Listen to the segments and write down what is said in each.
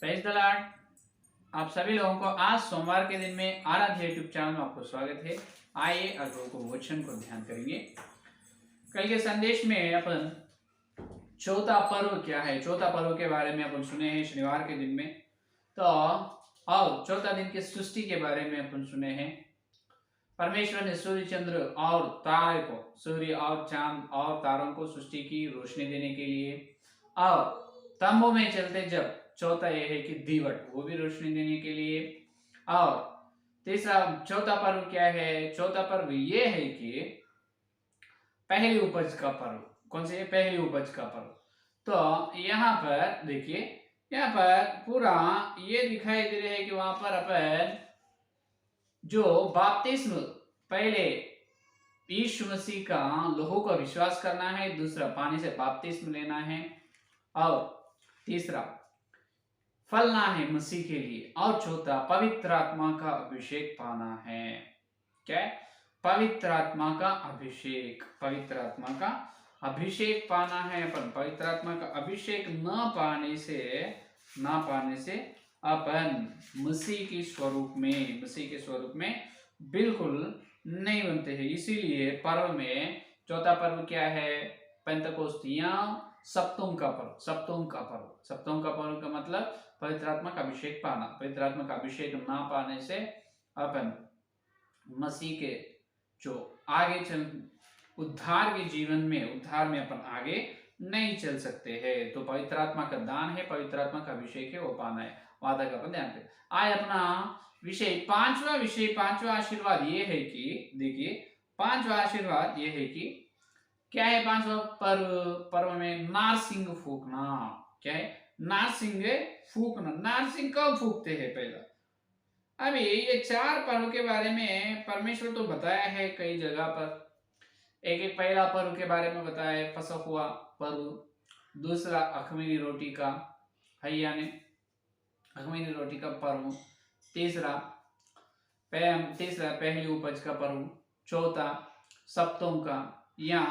Praise the Lord. आप सभी लोगों को आज सोमवार के दिन में आराध्य यूट्यूब चैनल में आपको स्वागत है। आइए अगलों को वचन को ध्यान करेंगे। कल के संदेश में अपन चौथा पर्व क्या है, चौथा पर्व के बारे में अपन सुने हैं शनिवार के दिन में। तो और चौथा दिन के सृष्टि के बारे में अपन सुने हैं। परमेश्वर ने सूर्य चंद्र और तारे को, सूर्य और चांद और तारों को सृष्टि की रोशनी देने के लिए, और तंबू में चलते जब चौथा यह है कि दीवट, वो भी रोशनी देने के लिए। और तीसरा चौथा पर्व क्या है, चौथा पर्व ये है कि पहली उपज का पर्व। कौन से? पहली उपज का पर्व। तो यहाँ पर देखिए, यहाँ पर पूरा ये दिखाई दे रहा है कि वहां पर अपन जो बपतिस्म, पहले यीशु मसीह का लहू का विश्वास करना है, दूसरा पानी से बपतिस्म लेना है, और तीसरा फलना है मसीह के लिए, और चौथा पवित्र आत्मा का अभिषेक पाना है। क्या? पवित्र आत्मा का अभिषेक, पवित्र आत्मा का अभिषेक पाना है। अपन पवित्र आत्मा का अभिषेक न पाने से अपन मसीह के स्वरूप में बिल्कुल नहीं बनते हैं। इसीलिए पर्व में चौथा पर्व क्या है? पेंतकोस्त या सप्तम का पर्व का मतलब पवित्र आत्मा का अभिषेक पाना। पवित्र आत्मा का अभिषेक ना पाने से अपन मसीह के जो आगे चल उद्धार के जीवन में, उद्धार में अपन आगे नहीं चल सकते हैं। तो पवित्र आत्मा का दान है, पवित्र आत्मा का अभिषेक है, वो पाना है। वादा का अपन ध्यान दें। आज अपना विषय, पांचवा आशीर्वाद ये है कि देखिए, पांचवा आशीर्वाद ये है कि क्या है? पांचवा पर्व में नारसिंग फूकना। क्या है? नारसिंग फूकना। नारसिंग कब फूकते हैं? पहला अभी ये चार पर्व के बारे में परमेश्वर तो बताया है कई जगह पर। एक पहला पर्व के बारे में बताया है, फसह हुआ पर्व। दूसरा अखमीरी रोटी का, यानी अखमीरी रोटी का पर्व। तीसरा पहली उपज का पर्व। चौथा सप्तम का या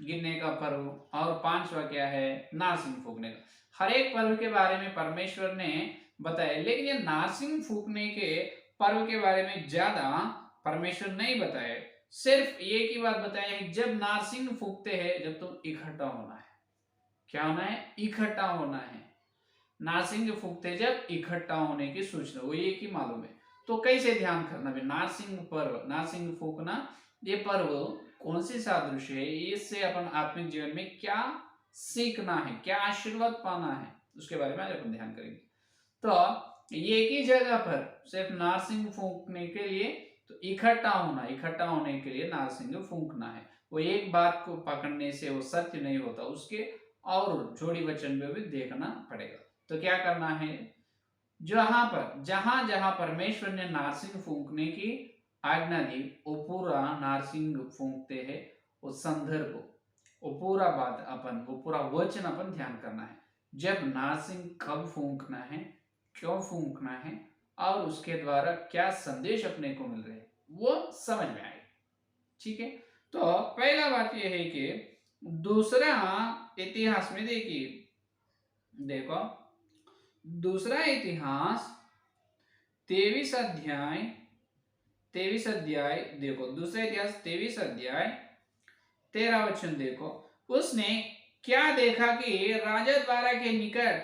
गिनने का पर्व, और पांचवा क्या है? नारसिंग फूकने का। हर एक पर्व के बारे में परमेश्वर ने बताया, लेकिन ये नारसिंग फूकने के पर्व के बारे में ज्यादा परमेश्वर नहीं बताया। सिर्फ एक ही बात बताया है, जब नारसिंग फूकते हैं, जब तुम इकट्ठा होना है। क्या होना है? इकट्ठा होना है। नारसिंग फूकते जब इकट्ठा होने की सूचना, वो एक ही मालूम है। तो कैसे ध्यान करना भी? नारसिंग पर्व, नारसिंग फूकना, ये पर्व कौन सी सादृश्य है? इससे अपन आत्मिक जीवन में क्या सीखना है, क्या आशीर्वाद पाना है, उसके बारे में आज अपन ध्यान करेंगे। तो एक ही जगह पर सिर्फ नारसिंग फूकने के लिए, तो इकट्ठा होने के लिए नारसिंग फूकना है। वो एक बात को पकड़ने से वो सत्य नहीं होता, उसके और जोड़ी वचन में भी देखना पड़ेगा। तो क्या करना है? जहां जहां परमेश्वर ने नारसिंग फूकने की आज्ञा दी, वो पूरा नारसिंग फूकते हैं। वो संदर्भ, वो पूरा बात अपन, वो पूरा वचन अपन ध्यान करना है। जब नारसिंग कब फूकना है, क्यों फूकना है, और उसके द्वारा क्या संदेश अपने को मिल रहे हैं, वो समझ में आए। ठीक है? तो पहला बात यह है कि दूसरा इतिहास में देखो दूसरा इतिहास 23 अध्याय देखो, दूसरा इतिहास 23 अध्याय 13 वचन देखो। उसने क्या देखा कि राजा द्वारा के निकट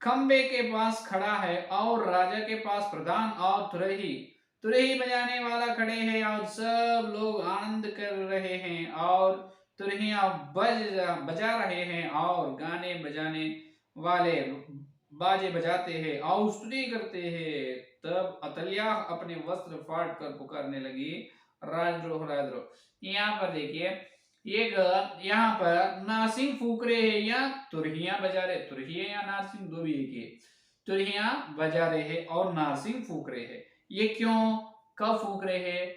खंबे के पास खड़ा है, और राजा के पास प्रधान और तुरही बजाने वाला खड़े हैं, और सब लोग आनंद कर रहे हैं, और तुरहियां बजा रहे हैं, और गाने बजाने वाले बाजे बजाते हैं और स्तुति करते हैं। तब अतल्याह अपने वस्त्र फाड़ कर पुकारने लगी, राजद्रोह राजद्रोह। यहाँ पर देखिए, यहाँ पर नारसिंग फूक रहे हैं या तुरहियां बजा रहे, तुरहिया या नारसिंग दो भी एक ही, तुरहियां बजा रहे हैं और नारसिंग फूक रहे हैं। ये क्यों, कब फूक रहे हैं?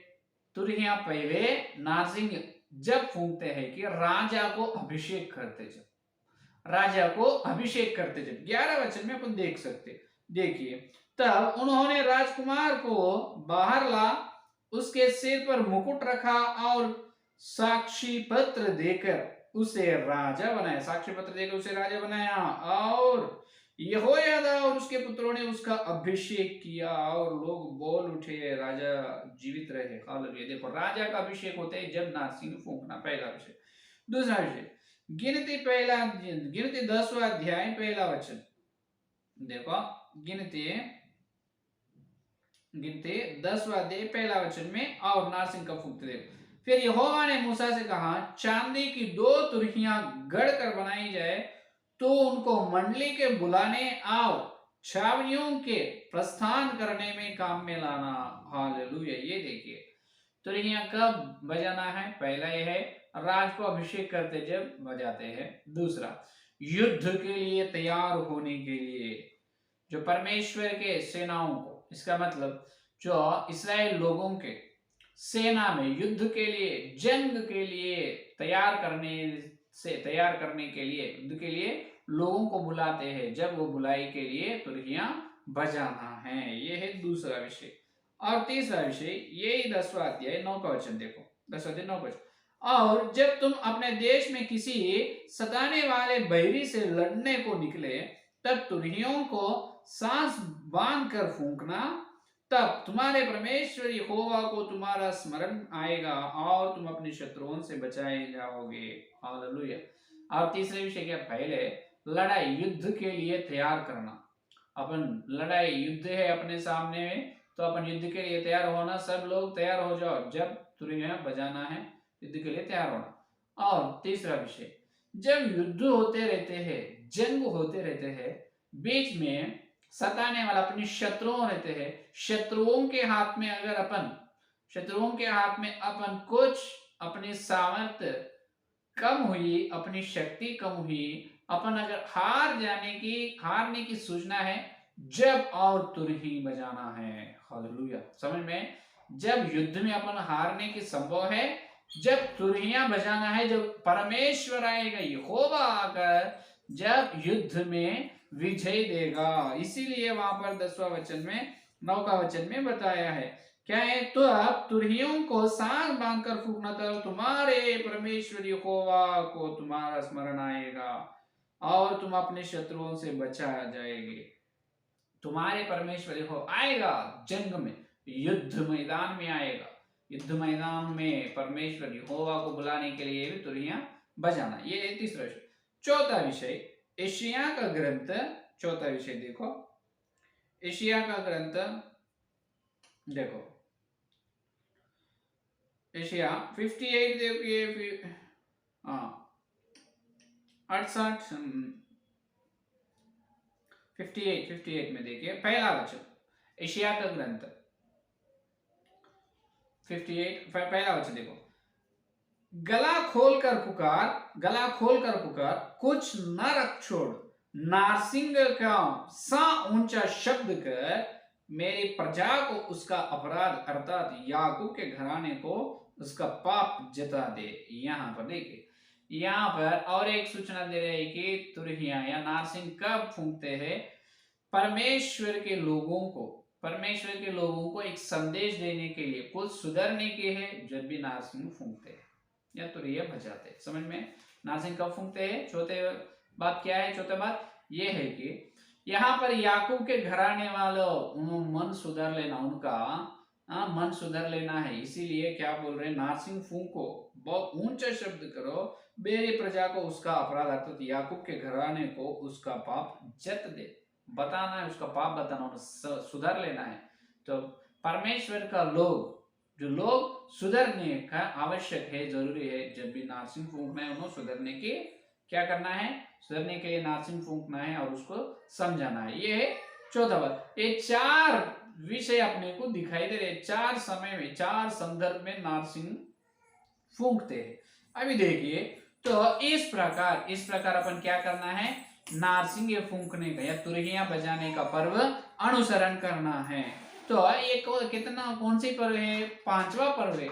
तुरहियां पहले, नारसिंग जब फूकते हैं कि राजा को अभिषेक करते, जब राजा को अभिषेक करते, जब 11 वचन में अपन देख सकते। देखिए, तब उन्होंने राजकुमार को बाहर ला, उसके सिर पर मुकुट रखा, और साक्षी पत्र देकर उसे राजा बनाया। साक्षी पत्र देकर उसे राजा बनाया, और यहोयादा और उसके पुत्रों ने उसका अभिषेक किया और लोग बोल उठे, राजा जीवित रहे। हालेलुया। देखो, राजा का अभिषेक होता है जब नारसिंग फूंकना, पहला विषय। दूसरा विषय, गिनती 10वां अध्याय पहला वचन देखो। गिनती 10वां अध्याय पहला वचन में और नारसिंग कब फूंकते थे। फिर यहोवा ने मूसा से कहा, चांदी की 2 तुरहियां गढ़ कर बनाई जाए, तो उनको मंडली के बुलाने और छावनियों के प्रस्थान करने में काम में लाना। हालेलुया। ये देखिए, तुरहियां कब बजाना है? पहला यह है राज को अभिषेक करते जब बजाते हैं। दूसरा, युद्ध के लिए तैयार होने के लिए, जो परमेश्वर के सेनाओं को, इसका मतलब जो इस्राएल लोगों के सेना में युद्ध के लिए, जंग के लिए तैयार करने के लिए, युद्ध के लिए लोगों को बुलाते हैं, जब वो बुलाई के लिए तुरहियां बजाना है। ये है दूसरा विषय। और तीसरा विषय यही 10वां अध्याय 9 का वचन देखो। 10वां अध्याय 9 का वचन, और जब तुम अपने देश में किसी सताने वाले बहिरी से लड़ने को निकले, तब तुरहियों को सांस बांध कर फूंकना, तब तुम्हारे परमेश्वर यहोवा को तुम्हारा स्मरण आएगा और तुम अपने शत्रुओं से बचाए जाओगे। हालेलुया। और तीसरे विषय क्या? पहले लड़ाई, युद्ध के लिए तैयार करना। अपन लड़ाई, युद्ध है अपने सामने में, तो अपन युद्ध के लिए तैयार होना। सब लोग तैयार हो जाओ, जब तुरहियां बजाना है, युद्ध के लिए तैयार होना। और तीसरा विषय, जब युद्ध होते रहते हैं, जंग होते रहते हैं, बीच में सताने वाला अपने शत्रुओं रहते हैं, शत्रुओं के हाथ में कुछ अपनी सामर्थ्य कम हुई, अपनी शक्ति कम हुई, अपन अगर हारने की सूचना है, जब और तुरही बजाना है। हालेलुया। समझ में? जब युद्ध में अपन हारने की संभव है, जब तुरहियां बजाना है, जब परमेश्वर आएगा, यहोवा आकर जब युद्ध में विजय देगा। इसीलिए वहां पर 10वां वचन में, 9 का वचन में बताया है, क्या है? तो अब तुरहियों को सांस बांधकर फूंकना, तब तुम्हारे परमेश्वर यहोवा को तुम्हारा स्मरण आएगा और तुम अपने शत्रुओं से बचा जाएंगे। तुम्हारे परमेश्वर यहोवा आएगा, जंग में, युद्ध मैदान में आएगा। युद्ध मैदान में परमेश्वर यहोवा को बुलाने के लिए भी तुरहियां बजाना। ये है तीसरा विषय। चौथा विषय, एशिया का ग्रंथ। चौथा विषय देखो, एशिया का ग्रंथ देखो, एशिया 58 देखिए, 68 58 में देखिए, पहला वचन, एशिया का ग्रंथ 58 पहला वचन देखो। गला खोलकर पुकार, कुछ न रख छोड़, नारसिंग का सा ऊंचा शब्द कर मेरी प्रजा को उसका अपराध अर्थात याकूब के घराने को उसका पाप जता दे। यहाँ पर देखिए, यहाँ पर और एक सूचना दे रहे हैं कि तुरहियां या नारसिंग कब फूंकते हैं? परमेश्वर के लोगों को एक संदेश देने के लिए, कुछ सुधरने के है, जब भी नारसिंग फूंकते हैं या तुरहिया बजाते हैं। समझ में? नारसिंग कब फूंकते हैं? चौथे बात क्या है? चौथा बात ये है कि यहाँ पर याकूब के घराने वालों मन सुधर लेना, उनका मन सुधर लेना है। इसीलिए क्या बोल रहे हैं? नारसिंग फूंको, बहुत ऊंचा शब्द करो, मेरी प्रजा को उसका अपराध अर्थात याकूब के घराने को उसका पाप जत दे, बताना है, उसका पाप बताना, सुधर लेना है। तो परमेश्वर का जो लोग सुधरने का आवश्यक है, जरूरी है। जब भी नारसिंग फूंकना है, उन्हें सुधरने की क्या करना है? सुधरने के लिए नारसिंग फूंकना है और उसको समझाना है। ये है चौथा बात। ये 4 विषय अपने को दिखाई दे रहे, 4 समय में, 4 संदर्भ में नारसिंग फूंकते हैं। अभी देखिए, तो इस प्रकार अपन क्या करना है? नारसिंग फूंकने का या तुरहियां बजाने का पर्व अनुसरण करना है। तो ये कौन सी पर्व है? 5वां पर्व है।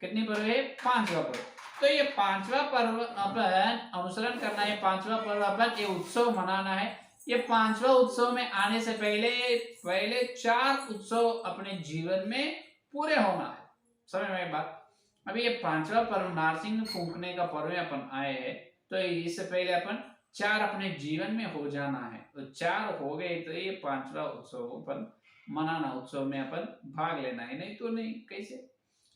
कितनी पर्व है? 5वां पर्व। तो ये 5वां पर्व अपन अनुसरण करना है। 5वां पर्व अपन ये उत्सव मनाना है। ये 5वां उत्सव में आने से पहले 4 उत्सव अपने जीवन में पूरे होना है। समझ में बात? अभी ये 5वां पर्व नारसिंग फूंकने का पर्व में अपन आए हैं, तो इससे पहले अपन चार अपने जीवन में हो जाना है। तो चार हो गए तो ये पांचवा उत्सव अपन मनाना, उत्सव में अपन भाग लेना है, नहीं तो नहीं कैसे।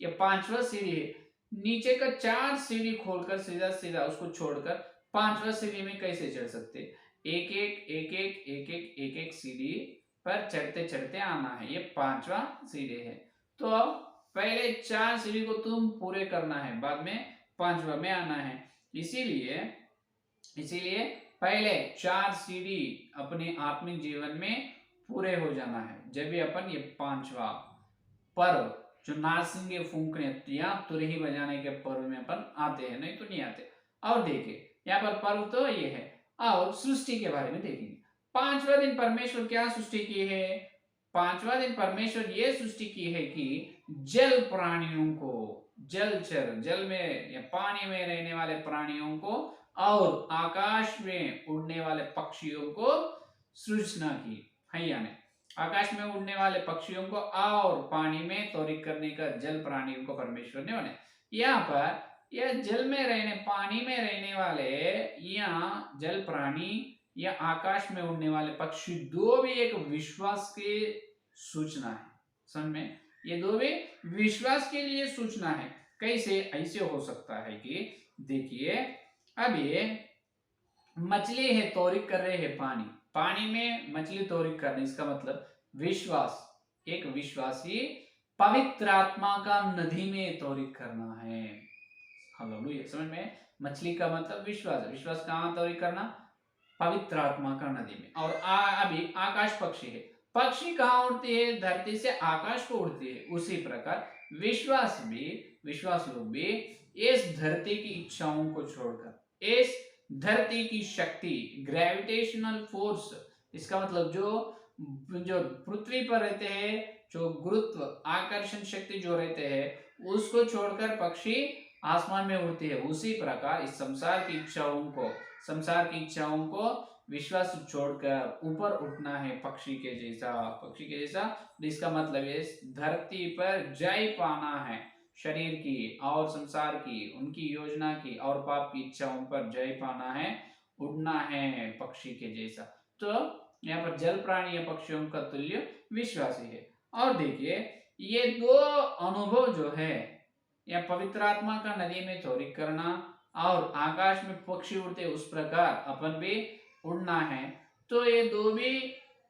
ये पांचवा सीढ़ी है, नीचे का 4 सीढ़ी खोलकर सीधा सीधा उसको छोड़कर पांचवा सीढ़ी में कैसे चढ़ सकते। एक एक एक एक एक एक एक एक सीढ़ी पर चढ़ते चढ़ते आना है, ये पांचवा सीढ़ी है। तो पहले 4 सीढ़ी को तुम पूरे करना है, बाद में पांचवा में आना है। इसीलिए इसीलिए पहले 4 सीढ़ी अपने आत्मिक जीवन में पूरे हो जाना है, जब भी अपन ये पांचवा पर्व जो नारसिंगे फूंकने या तुरही बजाने के पर्व में अपन आते हैं, नहीं तो नहीं आते। और देखिए यहाँ पर पर्व तो ये है, और सृष्टि के बारे में देखेंगे। पांचवा दिन परमेश्वर क्या सृष्टि की है। पांचवा दिन परमेश्वर ये सृष्टि की है कि जल प्राणियों को, जलचर, जल में या पानी में रहने वाले प्राणियों को और आकाश में उड़ने वाले पक्षियों को सृजना की है, यानी आकाश में उड़ने वाले पक्षियों को और पानी में त्वरित करने का जल प्राणियों को परमेश्वर ने बनाया। यहाँ पर यह जल में रहने, पानी में रहने वाले या जल प्राणी या आकाश में उड़ने वाले पक्षी दो भी एक विश्वास की सूचना है। समझ में, ये दो भी विश्वास के लिए सूचना है। कैसे ऐसे हो सकता है कि देखिए अब ये मछली है, तौरिक कर रहे हैं पानी, पानी में मछली तौरिक करने, इसका मतलब विश्वास, एक विश्वासी पवित्र आत्मा का नदी में तौरिक करना है। हालेलुया, समझ में, मछली का मतलब विश्वास है। विश्वास कहाँ तौरिक करना, पवित्र आत्मा का नदी में। और अभी आकाश पक्षी है, पक्षी कहाँ उड़ती है, धरती से आकाश को उड़ती है। उसी प्रकार विश्वास भी, विश्वास लोग भी इस धरती की इच्छाओं को छोड़कर, इस धरती की शक्ति, ग्रेविटेशनल फोर्स, इसका मतलब जो पृथ्वी पर रहते हैं, जो गुरुत्व आकर्षण शक्ति जो रहते हैं, उसको छोड़कर पक्षी आसमान में उड़ती है। उसी प्रकार इस संसार की इच्छाओं को, संसार की इच्छाओं को विश्वास छोड़कर ऊपर उठना है, पक्षी के जैसा, पक्षी के जैसा। इसका मतलब इस धरती पर जय पाना है, शरीर की और संसार की, उनकी योजना की और पाप की इच्छाओं पर जय पाना है, उड़ना है पक्षी के जैसा। तो यहाँ पर जल प्राणी या पक्षियों का तुल्य विश्वासी है। और देखिए ये दो अनुभव जो है, या पवित्र आत्मा का नदी में तौरिक करना और आकाश में पक्षी उड़ते, उस प्रकार अपन भी उड़ना है। तो ये दो भी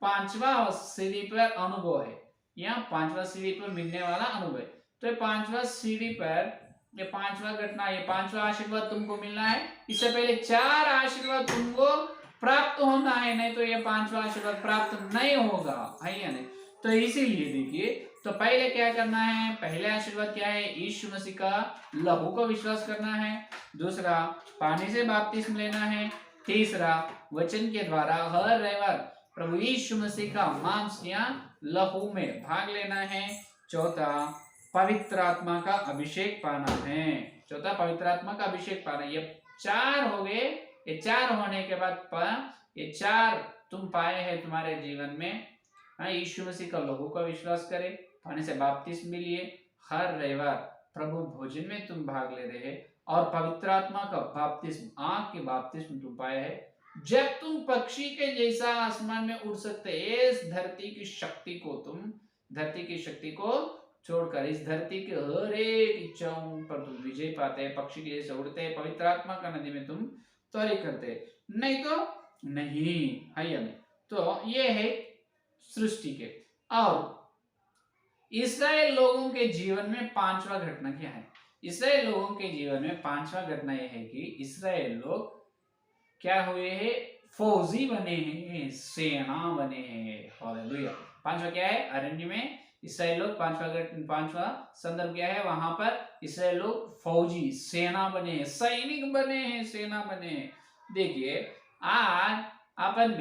पांचवा सीढ़ी पर अनुभव है, यहाँ पांचवा सीढ़ी पर मिलने वाला अनुभव है। तो पांचवा सीढ़ी पर ये पांचवा घटना, ये पांचवा आशीर्वाद तुमको मिलना है। इससे पहले 4 आशीर्वाद तुमको प्राप्त होना है, नहीं तो ये पांचवा आशीर्वाद प्राप्त नहीं होगा, है या नहीं। तो इसीलिए देखिए, तो पहले क्या करना है, पहले आशीर्वाद क्या है, यीशु मसीह का लहू को विश्वास करना है। दूसरा, पानी से बपतिस्म लेना है। तीसरा, वचन के द्वारा हर रविवार प्रभु यीशु मसीह का मांस या लहू में भाग लेना है। चौथा, पवित्र आत्मा का अभिषेक पाना है। चौथा, पवित्र आत्मा का अभिषेक पाना। ये 4 हो गए। ये 4 होने के बाद ये 4 तुम पाए हैं तुम्हारे जीवन में। यीशु मसीह का लहू का विश्वास करें, पानी से बपतिस्म भी लिए, हर रविवार प्रभु भोजन में तुम भाग ले रहे हैं, और पवित्र आत्मा का बपतिस्म, आंख के बपतिस्म तुम पाए हैं। जब तुम पक्षी के जैसा आसमान में उड़ सकते, इस धरती की शक्ति को, तुम धरती की शक्ति को छोड़कर इस धरती के हर एक इच्छाओं पर तुम विजय पाते हैं, पक्षी के जैसे उड़ते हैं, पवित्र आत्मा का नदी में तुम तौरिक करते, नहीं तो नहीं, है या नहीं। तो ये है सृष्टि के। और इस्राएल लोगों के जीवन में पांचवा घटना क्या है। इस्राएल लोगों के जीवन में पांचवा घटना यह है कि इस्राएल लोग क्या हुए हैं, फौजी बने हैं, सेना बने हैं। हालेलुया। पांचवा क्या है, अरण्य में इस्राएल लोग, पांचवा संदर्भ क्या है, वहां पर इस्राएल लोग फौजी, सेना बने हैं, सैनिक बने हैं, सेना बने हैं। देखिए आज अपन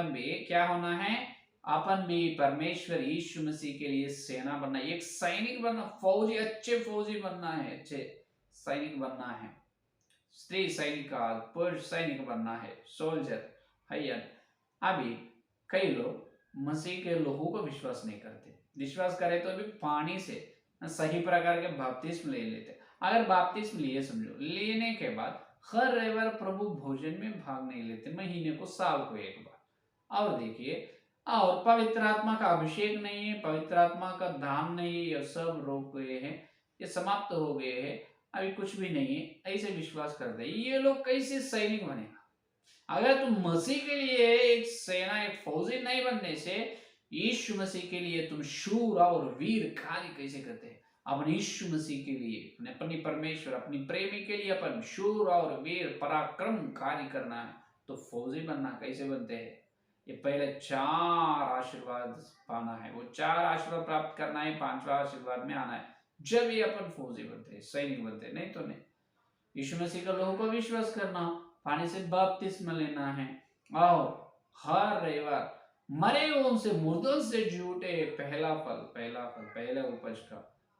भी क्या होना है, अपन भी परमेश्वर यीशु मसीह के लिए सेना बनना, एक सैनिक बनना, फौजी, अच्छे फौजी बनना है, अच्छे सैनिक बनना है, स्त्री सैनिक, पुरुष सैनिक बनना है, सोल्जर है या। अभी कई लोग मसीह के लहू को विश्वास नहीं करते, विश्वास करे तो अभी पानी से सही प्रकार के बपतिस्म ले लेते। अगर बपतिस्म लिए, समझो, लेने के बाद हर रविवार प्रभु भोजन में भाग नहीं लेते, महीने को, साल को एक बार। और देखिए, और पवित्र आत्मा का अभिषेक नहीं है, पवित्र आत्मा का दान नहीं है, ये सब रोक गए हैं, ये समाप्त हो गए हैं, अभी कुछ भी नहीं है, ऐसे विश्वास करते हैं। ये लोग कैसे सैनिक बनेगा? अगर तुम मसीह के लिए एक सेना, एक फौजी नहीं बनने से यीशु मसीह के लिए तुम शूर और वीर कार्य कैसे करते हैं? अपन यीशु मसीह के लिए, अपनी परमेश्वर, अपनी प्रेमी के लिए अपन शूर और वीर पराक्रम कार्य करना है, तो फौजी बनना कैसे बनते हैं? ये पहले 4 आशीर्वाद पाना है, वो 4 आशीर्वाद प्राप्त करना है, 5वां आशीर्वाद में आना है, जब ये अपन फौजी बनते हैं, सैनिक बनते हैं, नहीं तो नहीं। यीशु मसीह का लोगों को विश्वास करना, पानी से बपतिस्मा लेना है, और हर रविवार मरे हुओं से, मुर्दों से जी उठे पहला पहला उपज का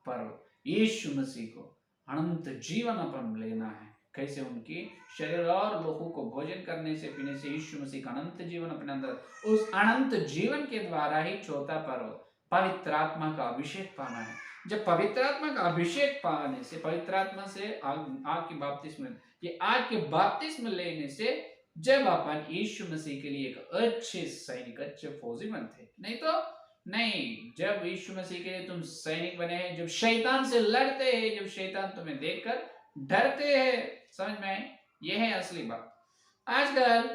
पर्व यीशु मसीह को अनंत जीवन अपन लेना है। कैसे? उनकी शरीर और लोगों को भोजन करने से, पीने से यीशु मसीह का अनंत जीवन अपने अंदर, उस अनंत जीवन के द्वारा ही चौथा पर्व पवित्र आत्मा का अभिषेक पाना है। जब पवित्र आत्मा का अभिषेक पाने से, पवित्र आत्मा से आग की बपतिस्मा, ये आग के बपतिस्मा लेने से जब अपन यीशु मसीह के लिए एक अच्छे सैनिक, अच्छे फौजी बनते, नहीं तो नहीं। जब यीशु मसीह के लिए तुम सैनिक बने हैं, जब शैतान से लड़ते हैं, जब शैतान तुम्हें देखकर डरते हैं, समझ में? यह है असली बात। आजकल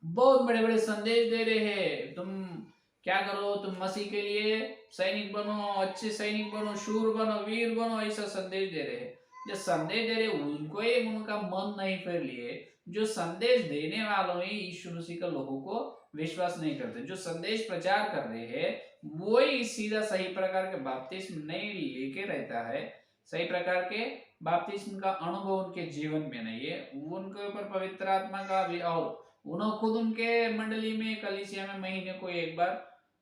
बहुत बड़े बड़े संदेश दे रहे हैं, तुम क्या करो, तुम मसीह के लिए सैनिक बनो, अच्छे सैनिक बनो, शूर बनो, वीर बनो, ऐसा संदेश दे रहे हैं। जो संदेश दे रहे उनको ही उनका मन नहीं फेर लिए, जो संदेश देने वालों ही यीशु मसीह का लोगों को विश्वास नहीं करते। जो संदेश प्रचार कर रहे हैं वो ही सीधा सही प्रकार के बपतिस्म नहीं लेके रहता है, सही प्रकार के बपतिस्म का अनुभव उनके जीवन में नहीं है, उनके ऊपर पवित्र आत्मा का भी, और उन्होंने खुद उनके मंडली में, कलीसिया में महीने को एक बार,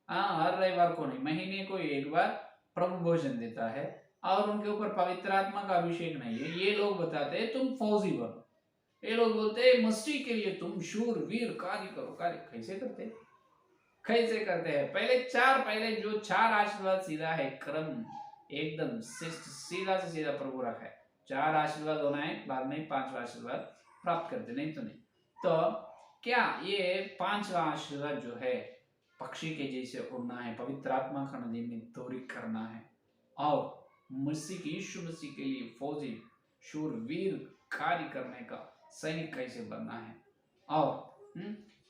हर रविवार को नहीं, महीने को एक बार प्रभु भोजन देता है, और उनके ऊपर पवित्र आत्मा का अभिषेक नहीं है। ये लोग बताते हैं तुम फौजी बनो, ये लोग बोलते हैं मसीह के लिए तुम शूर वीर कार्य करो। कार्य कैसे करते हैं? कैसे करते हैं? पहले जो 4 आशीर्वाद सीधा है, क्रम एकदम सीधा से सीधा प्रभु रखा है। 4 आशीर्वाद होना है, बाद में 5वां आशीर्वाद प्राप्त करते, नहीं तो नहीं। तो क्या ये 5वां आशीर्वाद जो है, पक्षी के जैसे उड़ना है, पवित्र आत्मा का नदी में दौड़ी करना है, और मसीह की, यीशु मसीह के लिए फौजी, शूर वीर कार्य करने का सैनिक कैसे बनना है, और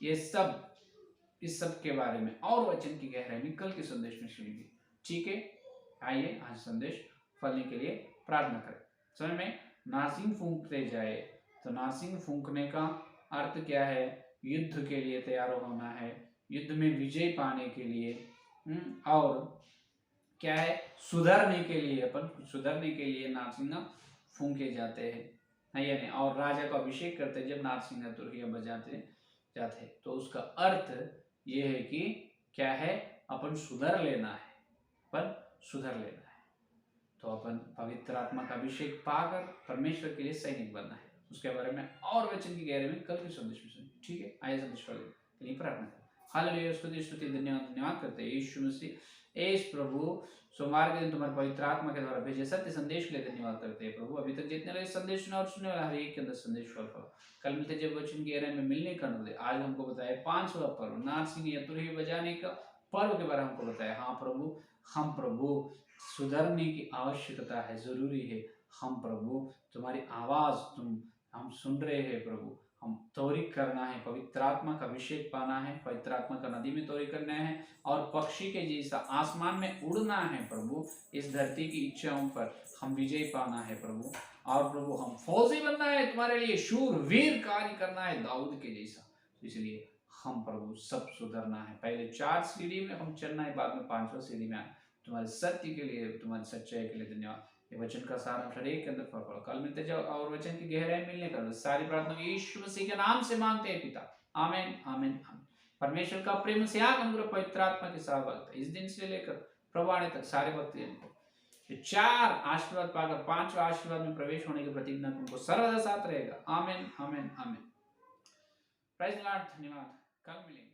ये सब, इस सब के बारे में और वचन की गहराई में कल के संदेश में सुनेंगे। ठीक है, आइए आज संदेश फलने के लिए प्रार्थना करें। समझ में? नारसिंग फूंकते जाए, तो नारसिंग फूंकने का अर्थ क्या है? युद्ध के लिए तैयार होना है, युद्ध में विजय पाने के लिए, और क्या है? सुधरने के लिए, अपन सुधरने के लिए नारसिंग फूंके जाते हैं, या नहीं? और राजा का अभिषेक करते जब नारसिंह तुरहिया बजाते जाते, तो उसका अर्थ ये है कि क्या है? अपन सुधर लेना है, अपन सुधर लेना है। तो अपन पवित्र आत्मा का अभिषेक पाकर परमेश्वर के लिए सैनिक बनना है। उसके बारे में और वचन की गहराई में कल के संदेश में सुनिए। ठीक है, आइए संदेश के लिए प्रार्थना करें। हालेलुया, स्तुति स्तुति धन्यवाद करते हैं यीशु मसीह, एस प्रभु, सोमवार के दिन तुम्हारे पवित्र आत्मा के द्वारा भेजे सत्य संदेश के लिए धन्यवाद करते हैं प्रभु। अभी तक जितने लोग संदेश सुना और सुनने वाला हर एक के अंदर संदेश फल फल। कल मिलते जब वचन की गहराई में मिलने का अनुरोध। आज हमको बताया 5वां पर्व नारसिंह या तुरही बजाने का पर्व के बारे में हमको बताया। हाँ प्रभु, हम प्रभु सुधरने की आवश्यकता है, जरूरी है। हम प्रभु तुम्हारी आवाज हम सुन रहे हैं प्रभु, हम तौरीक करना है, पवित्र आत्मा का अभिषेक पाना है, पवित्र आत्मा का नदी में तौरीक करना है, और पक्षी के जैसा आसमान में उड़ना है प्रभु। इस धरती की इच्छाओं पर हम विजय पाना है प्रभु, और प्रभु हम फौजी बनना है तुम्हारे लिए, शूर वीर कार्य करना है दाऊद के जैसा। इसलिए हम प्रभु सब सुधरना है। पहले 4 सीढ़ी में हम चलना है, बाद में 5वां सीढ़ी में आना। तुम्हारे सत्य के लिए, तुम्हारी सच्चाई के लिए धन्यवाद। ये वचन का सार हम शरीर के अंदर फल फल। कल मिलते जाओ और वचन की गहराई मिलने का सारी प्रार्थना यीशु मसीह के नाम से मांगते हैं पिता, आमीन आमीन आमीन। परमेश्वर का प्रेम से अनुग्रह पवित्र आत्मा के साथ इस दिन से लेकर प्रभु आने तक सारे वक्त ये 4 आशीर्वाद पाकर 5वां आशीर्वाद में प्रवेश होने की प्रतिज्ञा उनको सर्वदा साथ रहेगा। आमीन आमीन आमीन। प्रेज़ द लॉर्ड, धन्यवाद। कल मिलेंगे।